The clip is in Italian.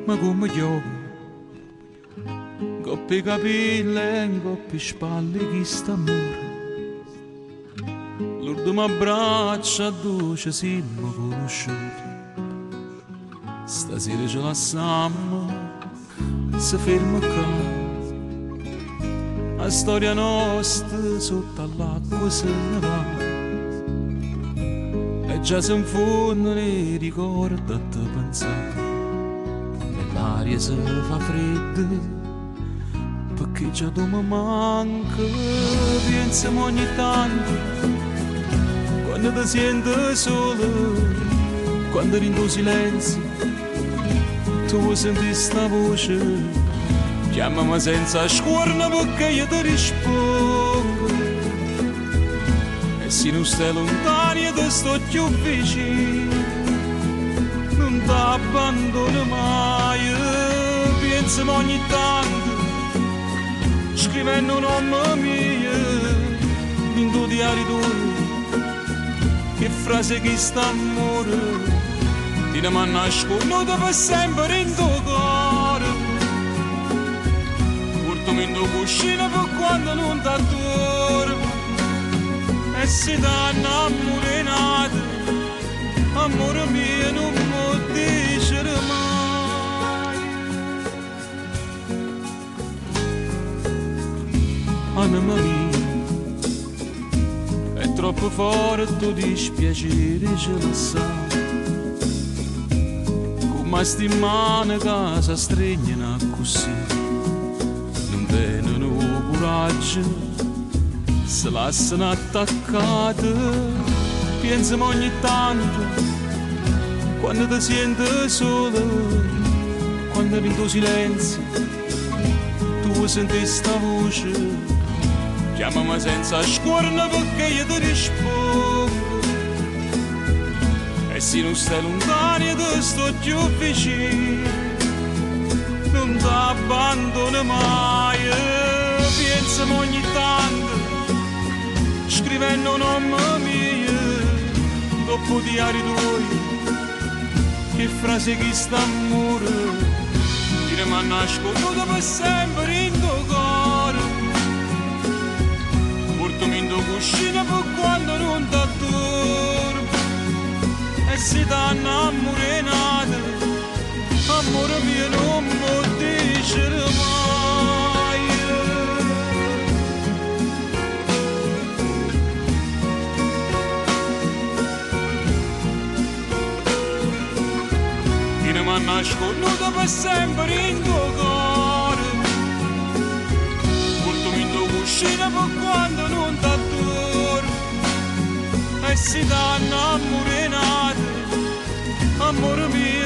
ma come piove, coppi capelli e coppi spalle chi sta amore. L'ultimo abbraccio a dolce siamo conosciuti, stasera ce la siamo, si ferma qua. La storia nostra sotto all'acqua se ne va e già si infondono i ricordi a te pensare e l'aria si fa fredda perché già tu mi manca. Pensiamo ogni tanto quando ti senti solo, quando eri in tuo silenzio tu senti sta voce. Chiamami senza scuorna perché io ti rispondo e se non stai lontani io ti sto più vicino, non ti abbandono mai. Pensiamo ogni tanto scrivendo un nome mio in tuo diario tuo, che frase che sta amore ti ne nascondo per sempre in tuo cuore. In tuo cuscino per quando non ti addormo e si dà innamorato, amore mio non mi dicere mai. Anima mia, è troppo forte tuo dispiacere, ce lo sai, come sti mani che si stringono così. Coraggio, si lasciano attaccate. Pensiamo ogni tanto quando ti senti solo, quando eri in tuo silenzio tu senti sta voce. Chiamami senza scuorna perché io ti rispondo e se non stai lontani io ti sto più vicino, non ti abbandono mai. Pensiamo ogni tanto scrivendo un nome mio dopo diari tuoi, che frase che sta amore ti ne nascondo per sempre in tuo cuore. Portami in tuo cuscino per quando non ti addormo e se ti innamorato, amore mio non mi dicere mai. Ma nascondo per sempre in tuo cuore, portami in tuo cuscino per quando non ti addormo e si dà innamorato, amore mio